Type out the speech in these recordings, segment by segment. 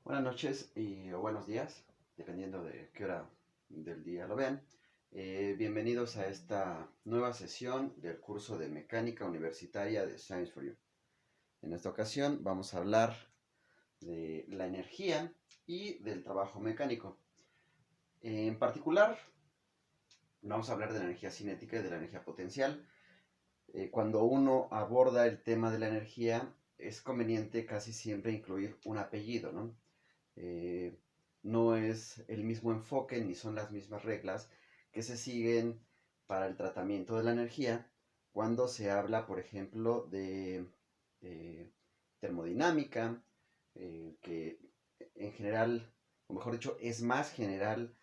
Buenas noches o buenos días, dependiendo de qué hora del día lo vean. Bienvenidos a esta nueva sesión del curso de Mecánica Universitaria de Science for You. En esta ocasión vamos a hablar de la energía y del trabajo mecánico. En particular, vamos a hablar de la energía cinética y de la energía potencial. Cuando uno aborda el tema de la energía, es conveniente casi siempre incluir un apellido, ¿no? Eh, no es el mismo enfoque ni son las mismas reglas que se siguen para el tratamiento de la energía cuando se habla, por ejemplo, de termodinámica, que en general, o mejor dicho, es más general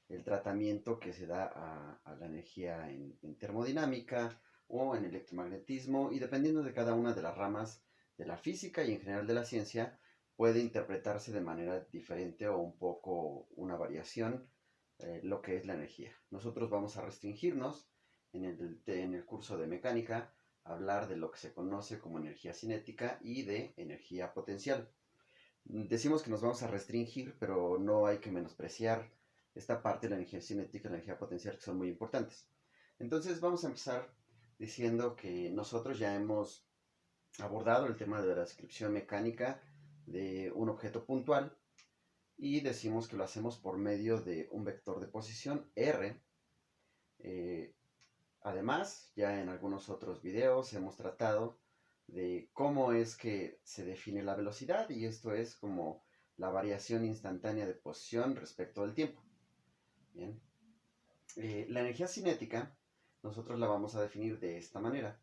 el tratamiento que se da a la energía en termodinámica o en electromagnetismo, y dependiendo de cada una de las ramas de la física y en general de la ciencia, puede interpretarse de manera diferente o un poco una variación lo que es la energía. Nosotros vamos a restringirnos en el curso de mecánica a hablar de lo que se conoce como energía cinética y de energía potencial. Decimos que nos vamos a restringir, pero no hay que menospreciar esta parte de la energía cinética y la energía potencial, que son muy importantes. Entonces vamos a empezar diciendo que nosotros ya hemos abordado el tema de la descripción mecánica de un objeto puntual y decimos que lo hacemos por medio de un vector de posición R. Eh, Además, ya en algunos otros videos hemos tratado de cómo es que se define la velocidad, y esto es como la variación instantánea de posición respecto del tiempo. Bien. La energía cinética nosotros la vamos a definir de esta manera,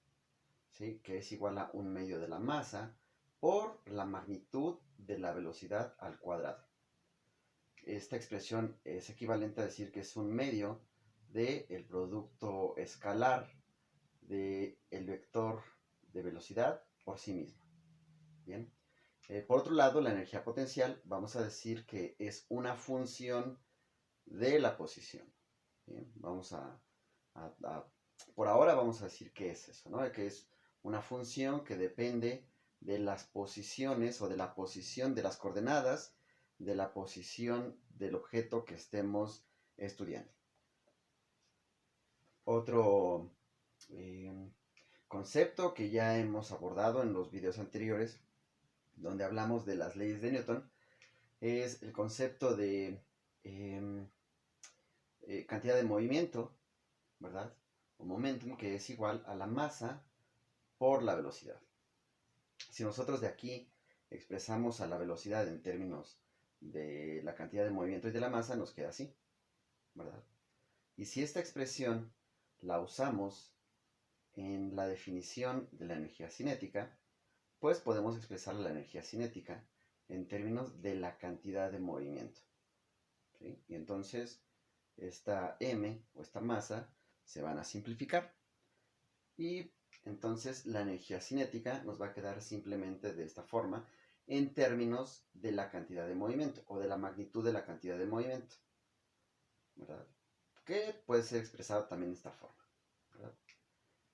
¿sí? Que es igual a un medio de la masa por la magnitud de la velocidad al cuadrado. Esta expresión es equivalente a decir que es un medio del producto escalar del vector de velocidad por sí mismo. Bien. Por otro lado, la energía potencial vamos a decir que es una función de la posición. Bien. Por ahora vamos a decir que es eso, ¿no? Que es una función que depende de las posiciones o de la posición de las coordenadas de la posición del objeto que estemos estudiando. Otro eh, concepto que ya hemos abordado en los videos anteriores, donde hablamos de las leyes de Newton, es el concepto de eh, cantidad de movimiento, ¿verdad? O momentum, que es igual a la masa por la velocidad. Si nosotros de aquí expresamos a la velocidad en términos de la cantidad de movimiento y de la masa, nos queda así, ¿verdad? Y si esta expresión la usamos en la definición de la energía cinética, pues podemos expresar la energía cinética en términos de la cantidad de movimiento, ¿sí? Y entonces esta m o esta masa se van a simplificar, y entonces la energía cinética nos va a quedar simplemente de esta forma en términos de la cantidad de movimiento o de la magnitud de la cantidad de movimiento, ¿verdad? Que puede ser expresado también de esta forma, ¿verdad?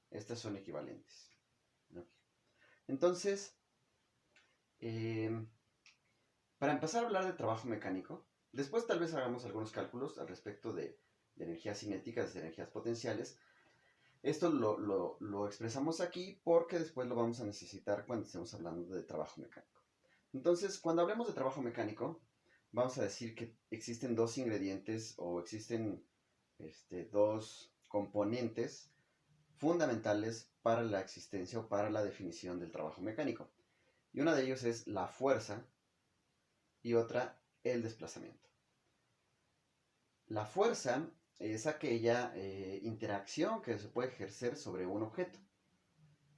Estas son equivalentes, ¿no? Entonces, eh, para empezar a hablar de trabajo mecánico, después tal vez hagamos algunos cálculos al respecto de energías cinéticas, de energías potenciales. Esto lo expresamos aquí porque después lo vamos a necesitar cuando estemos hablando de trabajo mecánico. Entonces, cuando hablemos de trabajo mecánico, vamos a decir que existen dos ingredientes o existen dos componentes fundamentales para la existencia o para la definición del trabajo mecánico. Y uno de ellos es la fuerza y otra el desplazamiento. La fuerza es aquella interacción que se puede ejercer sobre un objeto.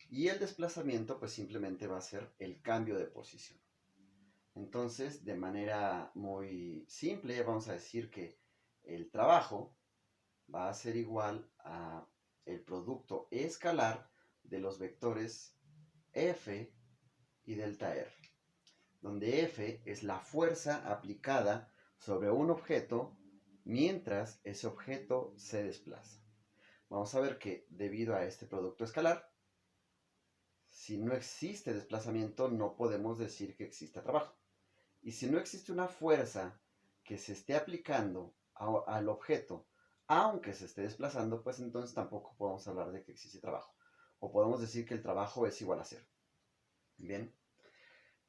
Y el desplazamiento pues simplemente va a ser el cambio de posición. Entonces, de manera muy simple, vamos a decir que el trabajo va a ser igual a el producto escalar de los vectores F y delta R, donde F es la fuerza aplicada sobre un objeto mientras ese objeto se desplaza. Vamos a ver que debido a este producto escalar, si no existe desplazamiento, no podemos decir que exista trabajo. Y si no existe una fuerza que se esté aplicando al objeto, aunque se esté desplazando, pues entonces tampoco podemos hablar de que existe trabajo. O podemos decir que el trabajo es igual a cero. Bien,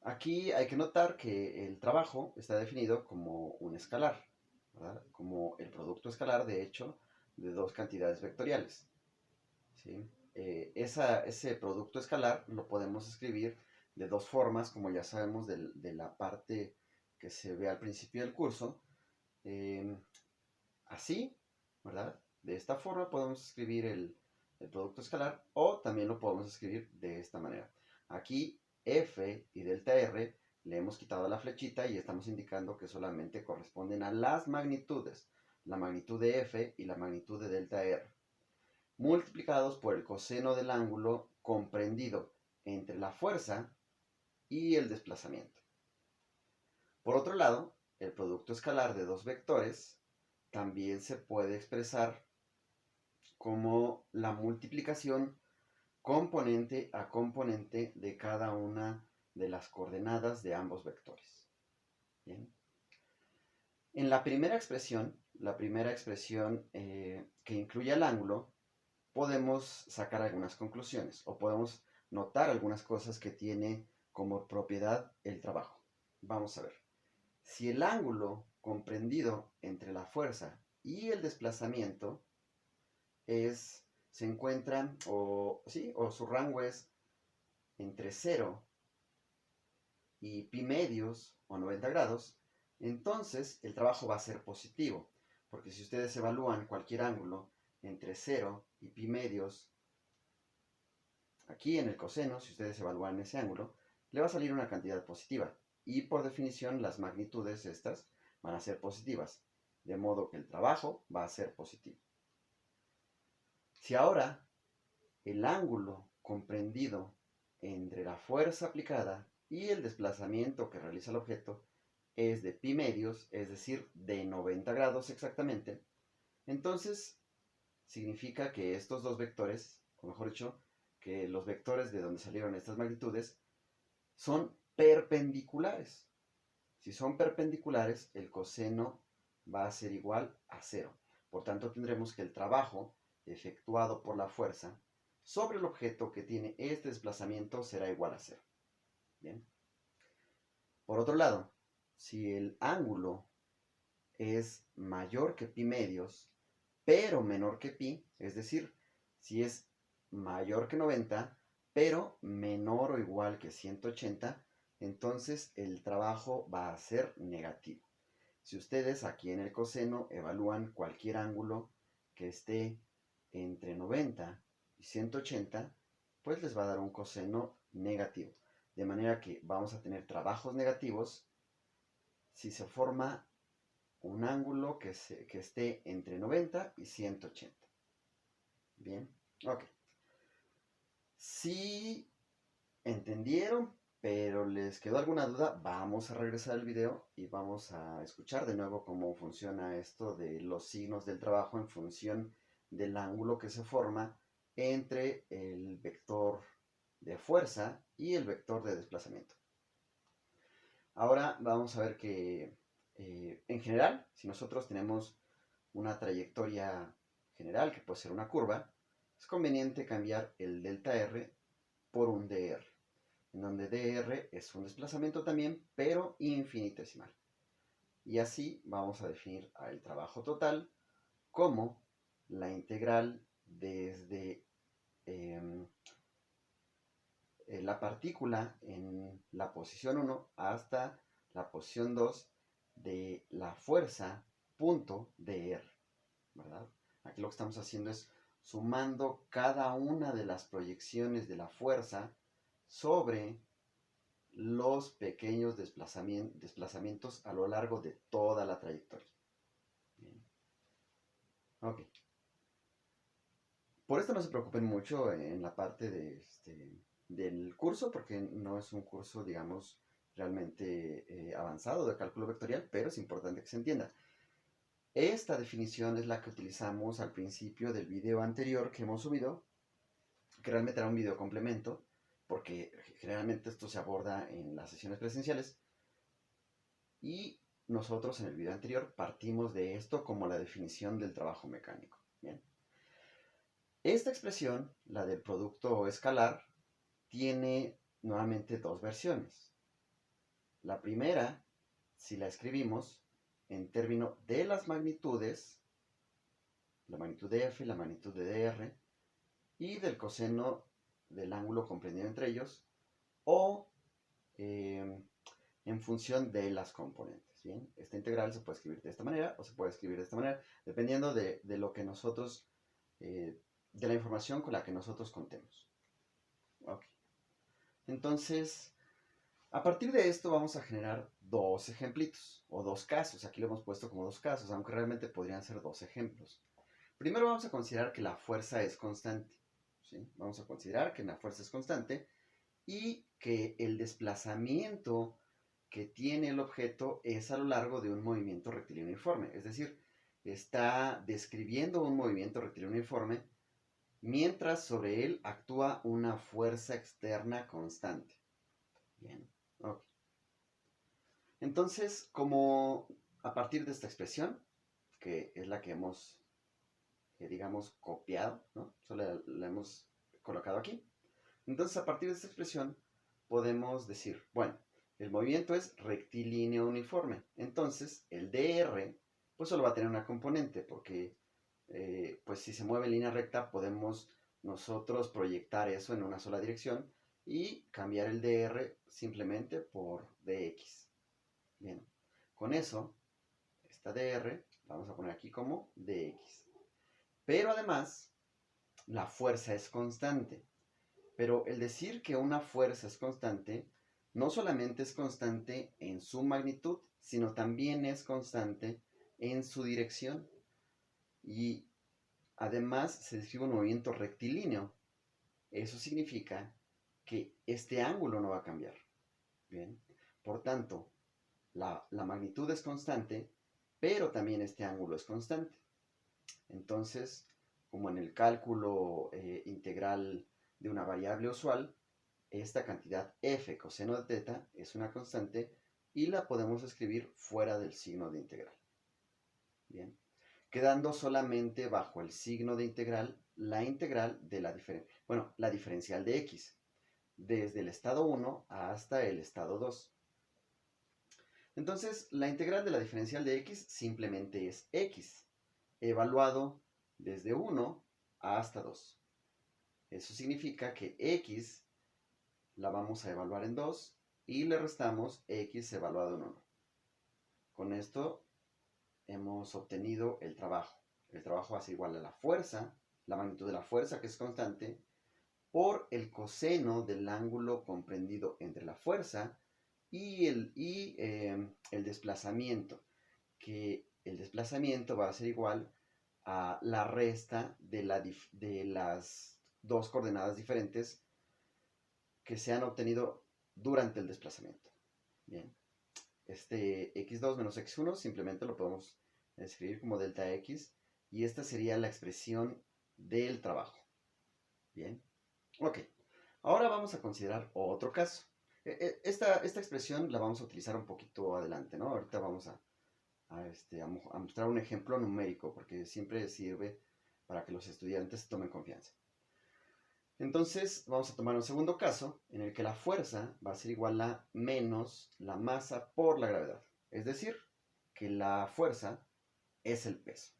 aquí hay que notar que el trabajo está definido como un escalar, ¿verdad? Como el producto escalar, de hecho, de dos cantidades vectoriales. ¿Sí? Ese producto escalar lo podemos escribir de dos formas, como ya sabemos de la parte que se ve al principio del curso. Eh, Así, ¿verdad? De esta forma podemos escribir el producto escalar o también lo podemos escribir de esta manera. Aquí F y delta R le hemos quitado la flechita y estamos indicando que solamente corresponden a las magnitudes, la magnitud de F y la magnitud de delta R, multiplicados por el coseno del ángulo comprendido entre la fuerza y el desplazamiento. Por otro lado, el producto escalar de dos vectores también se puede expresar como la multiplicación componente a componente de cada una de las coordenadas de ambos vectores. Bien. En la primera expresión que incluye el ángulo, podemos sacar algunas conclusiones o podemos notar algunas cosas que tiene como propiedad el trabajo. Vamos a ver. Si el ángulo comprendido entre la fuerza y el desplazamiento se encuentran, o su rango es entre 0 y pi medios o 90 grados, entonces el trabajo va a ser positivo, porque si ustedes evalúan cualquier ángulo entre 0 y pi medios, aquí en el coseno, si ustedes evalúan ese ángulo, le va a salir una cantidad positiva, y por definición las magnitudes estas van a ser positivas, de modo que el trabajo va a ser positivo. Si ahora el ángulo comprendido entre la fuerza aplicada y el desplazamiento que realiza el objeto es de pi medios, es decir, de 90 grados exactamente, entonces significa que estos dos vectores, o mejor dicho, que los vectores de donde salieron estas magnitudes, son perpendiculares. Si son perpendiculares, el coseno va a ser igual a 0. Por tanto, tendremos que el trabajo efectuado por la fuerza sobre el objeto que tiene este desplazamiento será igual a 0. Bien. Por otro lado, si el ángulo es mayor que pi medios, pero menor que pi, es decir, si es mayor que 90, pero menor o igual que 180, entonces el trabajo va a ser negativo. Si ustedes aquí en el coseno evalúan cualquier ángulo que esté entre 90 y 180, pues les va a dar un coseno negativo. De manera que vamos a tener trabajos negativos si se forma un ángulo que esté entre 90 y 180. Bien, ok. Si entendieron, pero les quedó alguna duda, vamos a regresar al video y vamos a escuchar de nuevo cómo funciona esto de los signos del trabajo en función del ángulo que se forma entre el vector de fuerza y el vector de desplazamiento. Ahora vamos a ver que en general, si nosotros tenemos una trayectoria general que puede ser una curva, es conveniente cambiar el delta R por un dr, en donde dr es un desplazamiento también, pero infinitesimal. Y así vamos a definir el trabajo total como la integral desde la partícula en la posición 1 hasta la posición 2 de la fuerza punto dr, ¿verdad? Aquí lo que estamos haciendo es sumando cada una de las proyecciones de la fuerza sobre los pequeños desplazamientos a lo largo de toda la trayectoria. Bien. Ok. Por esto no se preocupen mucho en la parte del curso, porque no es un curso, digamos, realmente avanzado de cálculo vectorial, pero es importante que se entienda. Esta definición es la que utilizamos al principio del video anterior que hemos subido, que realmente era un video complemento, porque generalmente esto se aborda en las sesiones presenciales, Y nosotros en el video anterior partimos de esto como la definición del trabajo mecánico. Bien. Esta expresión, la del producto escalar, tiene nuevamente dos versiones. La primera, si la escribimos en términos de las magnitudes, la magnitud de f y la magnitud de dr, y del coseno del ángulo comprendido entre ellos, o en función de las componentes. ¿Bien? Esta integral se puede escribir de esta manera o se puede escribir de esta manera, dependiendo de lo que nosotros, de la información con la que nosotros contemos. Okay. Entonces, a partir de esto vamos a generar dos ejemplitos o dos casos. Aquí lo hemos puesto como dos casos, aunque realmente podrían ser dos ejemplos. Primero vamos a considerar que la fuerza es constante. ¿Sí? Vamos a considerar que la fuerza es constante y que el desplazamiento que tiene el objeto es a lo largo de un movimiento rectilíneo uniforme. Es decir, está describiendo un movimiento rectilíneo uniforme mientras sobre él actúa una fuerza externa constante. Bien, ok. Entonces, como a partir de esta expresión, que es la que hemos, digamos, copiado, ¿no? Solo la hemos colocado aquí. Entonces, a partir de esta expresión, podemos decir, bueno, el movimiento es rectilíneo uniforme. Entonces, el dr, pues solo va a tener una componente, porque, pues si se mueve en línea recta, podemos nosotros proyectar eso en una sola dirección y cambiar el dr simplemente por dx. Bien, con eso, esta dr, vamos a poner aquí como dx. Pero además, la fuerza es constante. Pero el decir que una fuerza es constante, no solamente es constante en su magnitud, sino también es constante en su dirección. Y además se describe un movimiento rectilíneo. Eso significa que este ángulo no va a cambiar. Bien. Por tanto, la magnitud es constante, pero también este ángulo es constante. Entonces, como en el cálculo integral de una variable usual, esta cantidad f coseno de teta es una constante y la podemos escribir fuera del signo de integral. Bien. Quedando solamente bajo el signo de integral la integral de la diferencial de x, desde el estado 1 hasta el estado 2. Entonces, la integral de la diferencial de x simplemente es x, evaluado desde 1 hasta 2. Eso significa que x la vamos a evaluar en 2 y le restamos x evaluado en 1. Con esto hemos obtenido el trabajo. El trabajo va a ser igual a la fuerza, la magnitud de la fuerza, que es constante, por el coseno del ángulo comprendido entre la fuerza y el desplazamiento, que el desplazamiento va a ser igual a la resta de las dos coordenadas diferentes que se han obtenido durante el desplazamiento. Bien. Este x2 menos x1 simplemente lo podemos escribir como delta x y esta sería la expresión del trabajo. Bien. Ok. Ahora vamos a considerar otro caso. Esta expresión la vamos a utilizar un poquito adelante, ¿no? Ahorita vamos a mostrar un ejemplo numérico porque siempre sirve para que los estudiantes tomen confianza. Entonces vamos a tomar un segundo caso en el que la fuerza va a ser igual a menos la masa por la gravedad. Es decir, que la fuerza es el peso.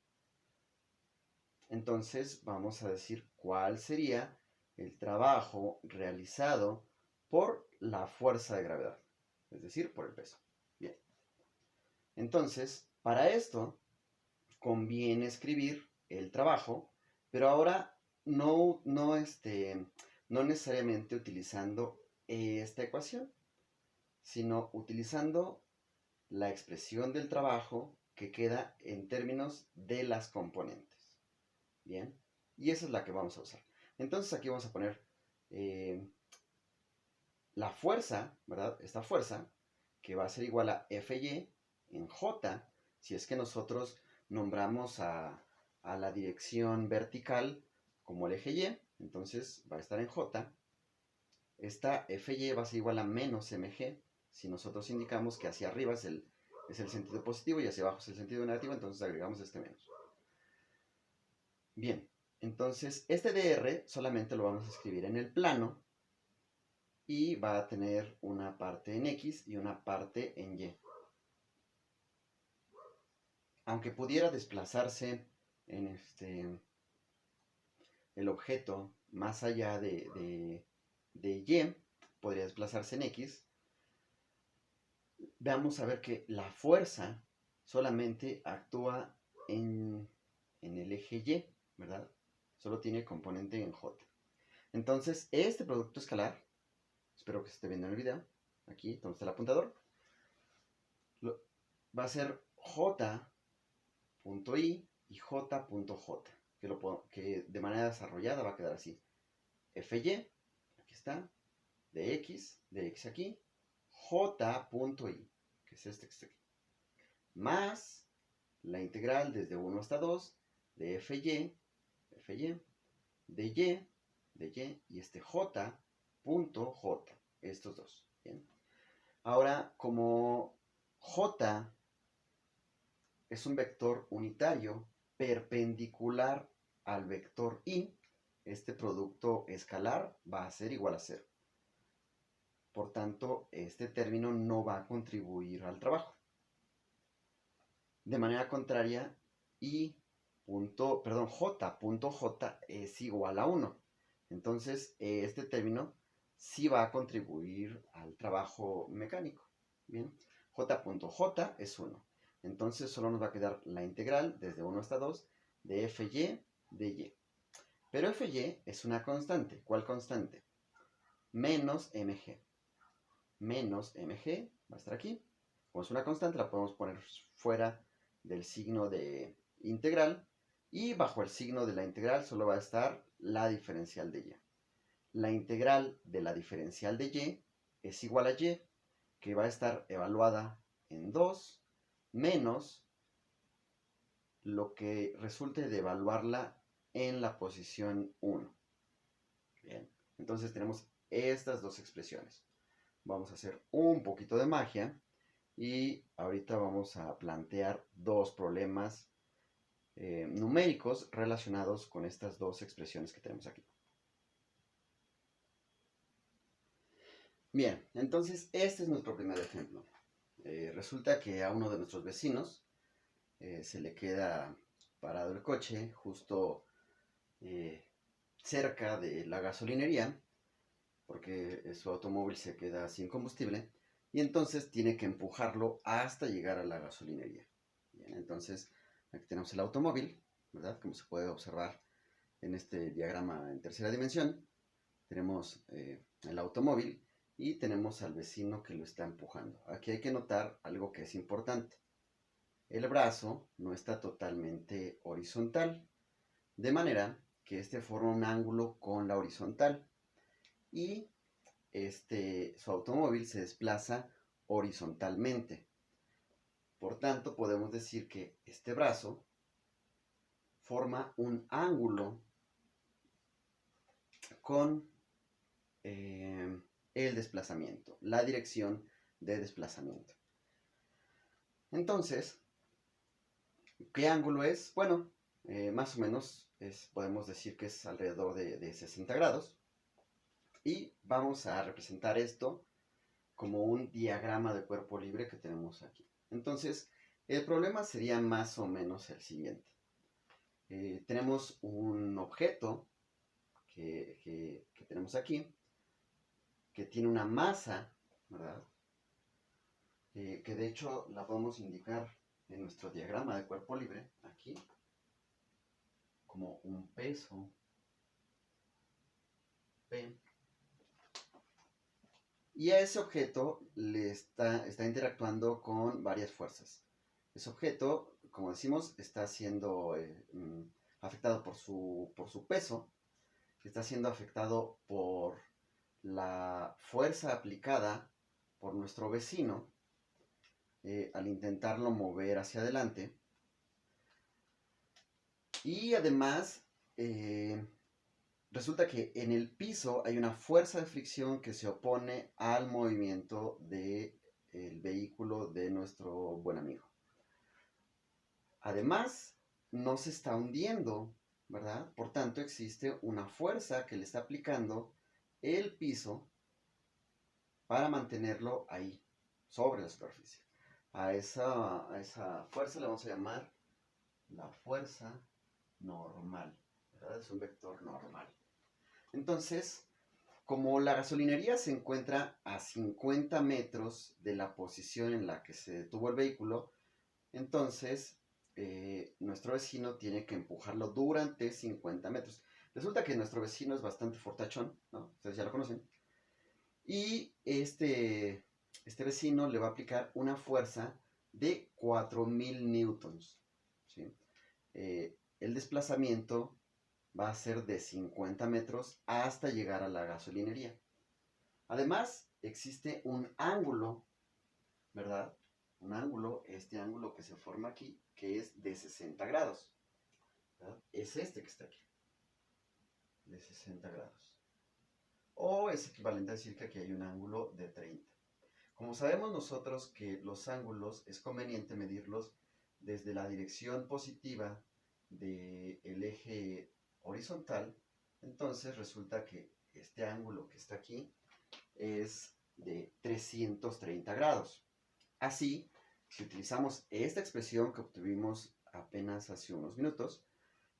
Entonces vamos a decir cuál sería el trabajo realizado por la fuerza de gravedad. Es decir, por el peso. Bien. Entonces, para esto conviene escribir el trabajo, pero ahora no necesariamente utilizando esta ecuación, sino utilizando la expresión del trabajo que queda en términos de las componentes. Bien, y esa es la que vamos a usar. Entonces aquí vamos a poner la fuerza, ¿verdad? Esta fuerza, que va a ser igual a Fy en J, si es que nosotros nombramos a la dirección vertical como el eje Y, entonces va a estar en J. Esta Fy va a ser igual a menos mg, si nosotros indicamos que hacia arriba es el es el sentido positivo y hacia abajo es el sentido negativo, entonces agregamos este menos. Bien, entonces este dr solamente lo vamos a escribir en el plano y va a tener una parte en x y una parte en y. Aunque pudiera desplazarse en el objeto más allá de y, podría desplazarse en x, vamos a ver que la fuerza solamente actúa en el eje y, ¿verdad? Solo tiene componente en j. Entonces, este producto escalar, espero que se esté viendo en el video, aquí donde está el apuntador, va a ser j.i y j.j, que de manera desarrollada va a quedar así. Fy, aquí está, de x aquí, j.i, que es este que está aquí, más la integral desde 1 hasta 2 de fy, de y y este j.j, estos dos. ¿Bien? Ahora, como j es un vector unitario perpendicular al vector i, este producto escalar va a ser igual a 0. Por tanto, este término no va a contribuir al trabajo. De manera contraria, j.j es igual a 1. Entonces, este término sí va a contribuir al trabajo mecánico. Bien, j.j es 1. Entonces, solo nos va a quedar la integral desde 1 hasta 2 de fy de y. Pero fy es una constante. ¿Cuál constante? Menos mg. Menos mg va a estar aquí. Como es una constante, la podemos poner fuera del signo de integral, y bajo el signo de la integral solo va a estar la diferencial de y. La integral de la diferencial de y es igual a y, que va a estar evaluada en 2 menos lo que resulte de evaluarla en la posición 1. Bien, entonces tenemos estas dos expresiones. Vamos a hacer un poquito de magia y ahorita vamos a plantear dos problemas numéricos relacionados con estas dos expresiones que tenemos aquí. Bien, entonces este es nuestro primer ejemplo. Resulta que a uno de nuestros vecinos se le queda parado el coche justo cerca de la gasolinería, porque su automóvil se queda sin combustible y entonces tiene que empujarlo hasta llegar a la gasolinería. Bien, entonces aquí tenemos el automóvil, ¿verdad? Como se puede observar en este diagrama en tercera dimensión, tenemos el automóvil y tenemos al vecino que lo está empujando. Aquí hay que notar algo que es importante. El brazo no está totalmente horizontal, de manera que este forma un ángulo con la horizontal y su automóvil se desplaza horizontalmente. Por tanto, podemos decir que este brazo forma un ángulo con el desplazamiento, la dirección de desplazamiento. Entonces, ¿qué ángulo es? Bueno, más o menos podemos decir que es alrededor de 60 grados. Y vamos a representar esto como un diagrama de cuerpo libre que tenemos aquí. Entonces, el problema sería más o menos el siguiente. Tenemos un objeto que tenemos aquí, que tiene una masa, ¿verdad? Que de hecho la podemos indicar en nuestro diagrama de cuerpo libre, aquí, como un peso P. Y a ese objeto le está interactuando con varias fuerzas. Ese objeto, como decimos, está siendo afectado por su peso, está siendo afectado por la fuerza aplicada por nuestro vecino al intentarlo mover hacia adelante. Y además, resulta que en el piso hay una fuerza de fricción que se opone al movimiento de el vehículo de nuestro buen amigo. Además, no se está hundiendo, ¿verdad? Por tanto, existe una fuerza que le está aplicando el piso para mantenerlo ahí, sobre la superficie. A esa fuerza le vamos a llamar la fuerza normal, ¿verdad? Es un vector normal. Entonces, como la gasolinería se encuentra a 50 metros de la posición en la que se detuvo el vehículo, entonces nuestro vecino tiene que empujarlo durante 50 metros. Resulta que nuestro vecino es bastante fortachón, ¿no? Ustedes ya lo conocen. Y este vecino le va a aplicar una fuerza de 4000 newtons, ¿sí? El desplazamiento va a ser de 50 metros hasta llegar a la gasolinería. Además, existe un ángulo, ¿verdad? Un ángulo, este ángulo que se forma aquí, que es de 60 grados, ¿verdad? Es este que está aquí, de 60 grados. O es equivalente a decir que aquí hay un ángulo de 30. Como sabemos nosotros que los ángulos es conveniente medirlos desde la dirección positiva del eje horizontal, entonces resulta que este ángulo que está aquí es de 330 grados. Así, si utilizamos esta expresión que obtuvimos apenas hace unos minutos,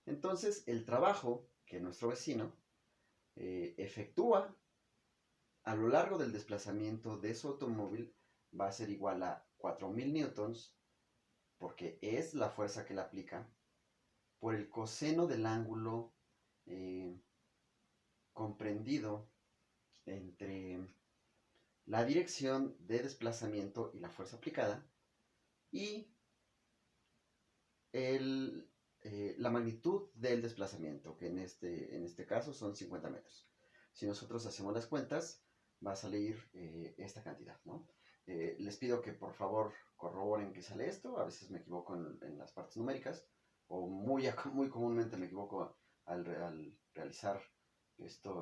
entonces el trabajo que nuestro vecino efectúa a lo largo del desplazamiento de su automóvil va a ser igual a 4000 newtons, porque es la fuerza que le aplica, por el coseno del ángulo comprendido entre la dirección de desplazamiento y la fuerza aplicada, y la magnitud del desplazamiento, que en este caso son 50 metros. Si nosotros hacemos las cuentas, va a salir esta cantidad, ¿no? Les pido que por favor corroboren que sale esto. A veces me equivoco en las partes numéricas, o muy comúnmente me equivoco al realizar esto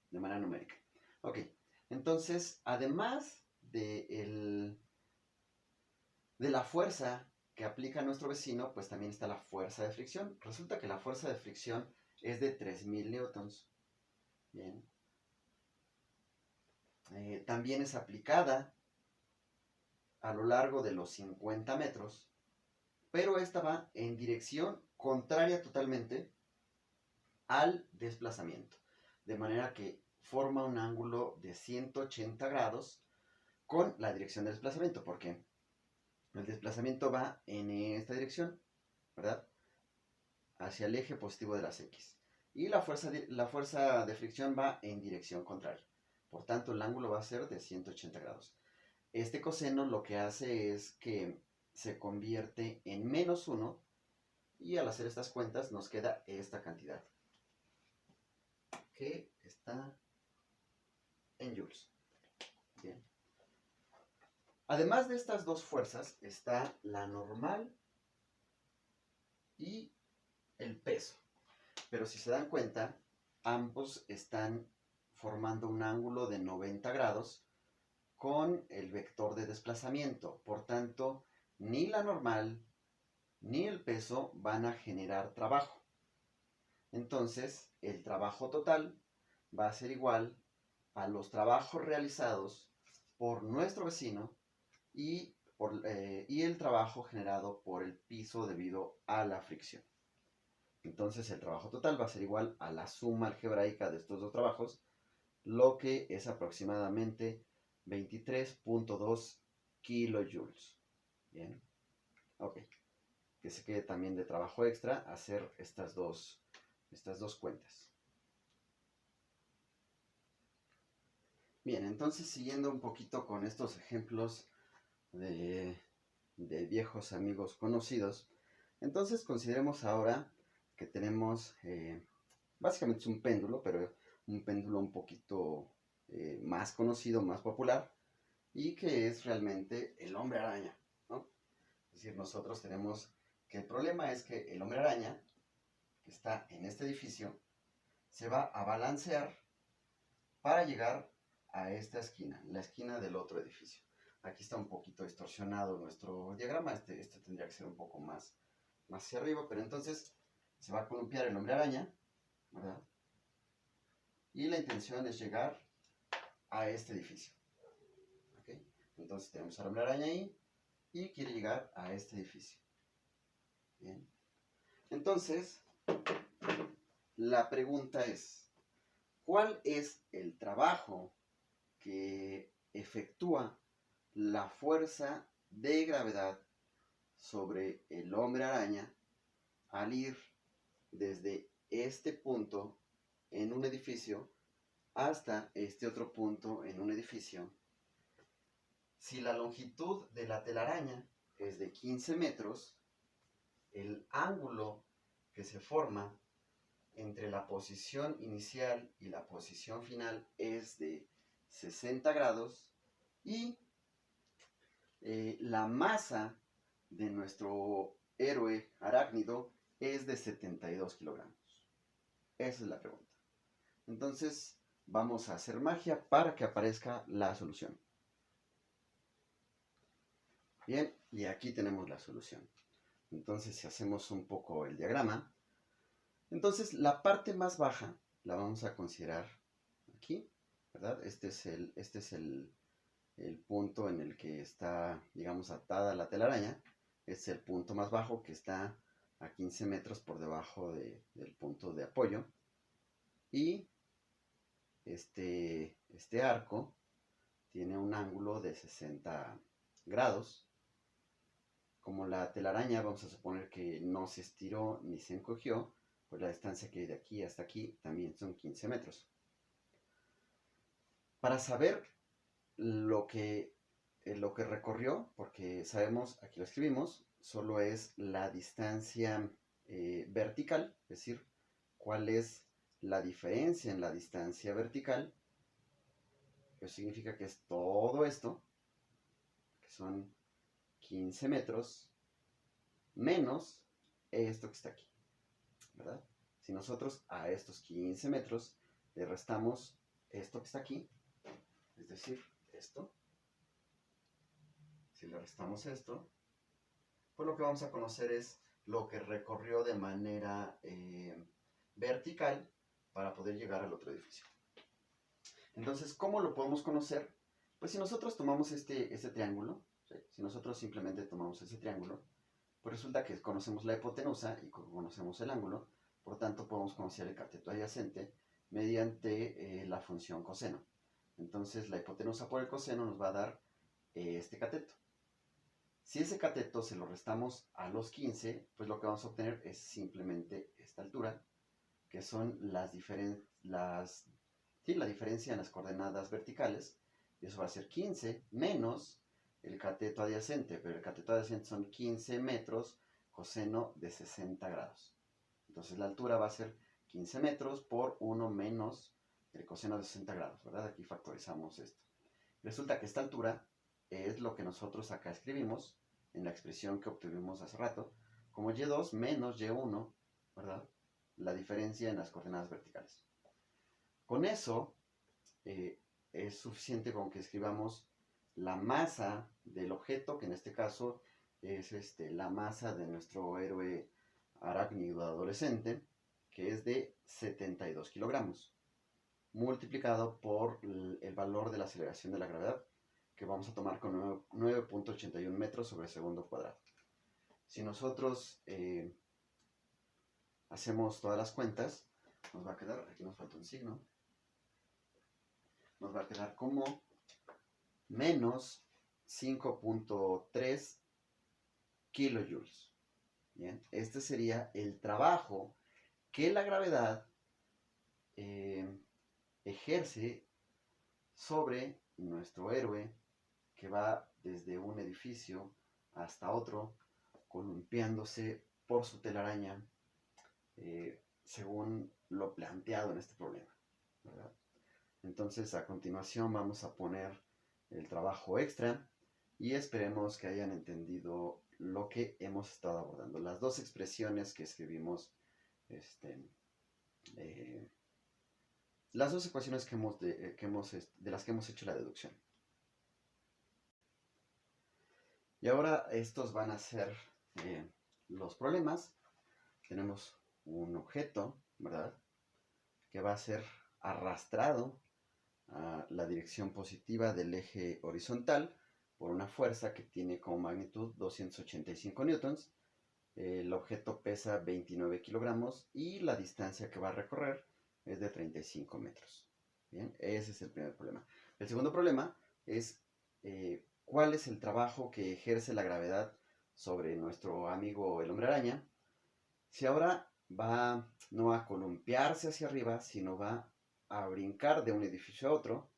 de manera numérica. Ok, entonces, además de la fuerza que aplica nuestro vecino, pues también está la fuerza de fricción. Resulta que la fuerza de fricción es de 3000 newtons. Bien. También es aplicada a lo largo de los 50 metros, pero esta va en dirección contraria totalmente al desplazamiento, de manera que forma un ángulo de 180 grados con la dirección del desplazamiento, porque el desplazamiento va en esta dirección, ¿verdad? Hacia el eje positivo de las X. Y la fuerza de fricción va en dirección contraria. Por tanto, el ángulo va a ser de 180 grados. Este coseno lo que hace es que se convierte en -1, y al hacer estas cuentas nos queda esta cantidad, que está en joules. Bien. Además de estas dos fuerzas está la normal y el peso. Pero si se dan cuenta, ambos están formando un ángulo de 90 grados con el vector de desplazamiento. Por tanto, ni la normal ni el peso van a generar trabajo. Entonces, el trabajo total va a ser igual a los trabajos realizados por nuestro vecino y el trabajo generado por el piso debido a la fricción. Entonces el trabajo total va a ser igual a la suma algebraica de estos dos trabajos, lo que es aproximadamente 23.2 kilojoules. Bien, ok. Que se quede también de trabajo extra hacer estas dos cuentas. Bien, entonces siguiendo un poquito con estos ejemplos de viejos amigos conocidos, entonces consideremos ahora que tenemos, básicamente es un péndulo, pero un péndulo un poquito más conocido, más popular, y que es realmente el hombre araña, ¿no? Es decir, nosotros tenemos que el problema es que el hombre araña, que está en este edificio, se va a balancear para llegar a esta esquina, la esquina del otro edificio. Aquí está un poquito distorsionado nuestro diagrama, este tendría que ser un poco más hacia arriba, pero entonces se va a columpiar el hombre araña, ¿verdad? Y la intención es llegar a este edificio. ¿Okay? Entonces tenemos al hombre araña ahí y quiere llegar a este edificio. Bien. Entonces, la pregunta es, ¿cuál es el trabajo que efectúa la fuerza de gravedad sobre el hombre araña al ir desde este punto en un edificio hasta este otro punto en un edificio? Si la longitud de la telaraña es de 15 metros, el ángulo que se forma entre la posición inicial y la posición final es de 60 grados y la masa de nuestro héroe arácnido es de 72 kilogramos. Esa es la pregunta. Entonces vamos a hacer magia para que aparezca la solución. Bien, y aquí tenemos la solución. Entonces si hacemos un poco el diagrama, entonces la parte más baja la vamos a considerar aquí, ¿verdad? Este es el punto en el que está, digamos, atada la telaraña. Es el punto más bajo que está a 15 metros por debajo del punto de apoyo. Y este arco tiene un ángulo de 60 grados. Como la telaraña, vamos a suponer que no se estiró ni se encogió, pues la distancia que hay de aquí hasta aquí también son 15 metros. Para saber lo que recorrió, porque sabemos, aquí lo escribimos, solo es la distancia vertical, es decir, cuál es la diferencia en la distancia vertical. Eso significa que es todo esto, que son 15 metros, menos esto que está aquí, ¿verdad? Si nosotros a estos 15 metros le restamos esto que está aquí, es decir, esto, si le restamos esto, pues lo que vamos a conocer es lo que recorrió de manera vertical para poder llegar al otro edificio. Entonces, ¿cómo lo podemos conocer? Pues si nosotros tomamos este triángulo, ¿sí? Si nosotros simplemente tomamos ese triángulo, pues resulta que conocemos la hipotenusa y conocemos el ángulo, por tanto podemos conocer el cateto adyacente mediante la función coseno. Entonces la hipotenusa por el coseno nos va a dar este cateto. Si ese cateto se lo restamos a los 15, pues lo que vamos a obtener es simplemente esta altura, que son la diferencia en las coordenadas verticales, y eso va a ser 15 menos el cateto adyacente, pero el cateto adyacente son 15 metros coseno de 60 grados. Entonces la altura va a ser 15 metros por 1 menos el coseno de 60 grados, ¿verdad? Aquí factorizamos esto. Resulta que esta altura es lo que nosotros acá escribimos en la expresión que obtuvimos hace rato, como y2 menos y1, ¿verdad? La diferencia en las coordenadas verticales. Con eso es suficiente con que escribamos la masa del objeto, que en este caso es la masa de nuestro héroe arácnido adolescente, que es de 72 kilogramos, multiplicado por el valor de la aceleración de la gravedad, que vamos a tomar con 9.81 metros sobre segundo cuadrado. Si nosotros hacemos todas las cuentas, nos va a quedar, aquí nos falta un signo, nos va a quedar como menos 5.3 kilojoules. Bien, este sería el trabajo que la gravedad ejerce sobre nuestro héroe, que va desde un edificio hasta otro, columpiándose por su telaraña, según lo planteado en este problema, ¿verdad? Entonces, a continuación vamos a poner el trabajo extra y esperemos que hayan entendido lo que hemos estado abordando. Las dos expresiones que escribimos las dos ecuaciones de las que hemos hecho la deducción. Y ahora estos van a ser los problemas. Tenemos un objeto, ¿verdad?, que va a ser arrastrado a la dirección positiva del eje horizontal por una fuerza que tiene como magnitud 285 newtons. El objeto pesa 29 kilogramos y la distancia que va a recorrer es de 35 metros. Bien, ese es el primer problema. El segundo problema es cuál es el trabajo que ejerce la gravedad sobre nuestro amigo el hombre araña, si ahora va no a columpiarse hacia arriba, sino va a brincar de un edificio a otro,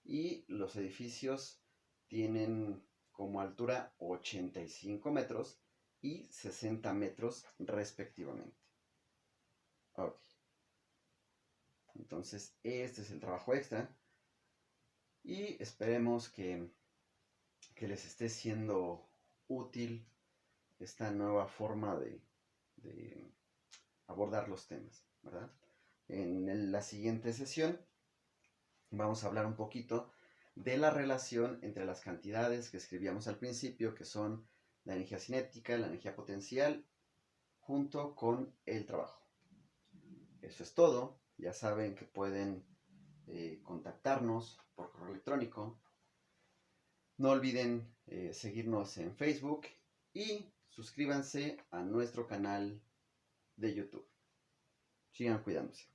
y los edificios tienen como altura 85 metros y 60 metros respectivamente. Ok. Entonces, este es el trabajo extra y esperemos que les esté siendo útil esta nueva forma de abordar los temas, ¿verdad? En la siguiente sesión vamos a hablar un poquito de la relación entre las cantidades que escribíamos al principio, que son la energía cinética, la energía potencial, junto con el trabajo. Eso es todo. Ya saben que pueden contactarnos por correo electrónico. No olviden seguirnos en Facebook y suscríbanse a nuestro canal de YouTube. Sigan cuidándose.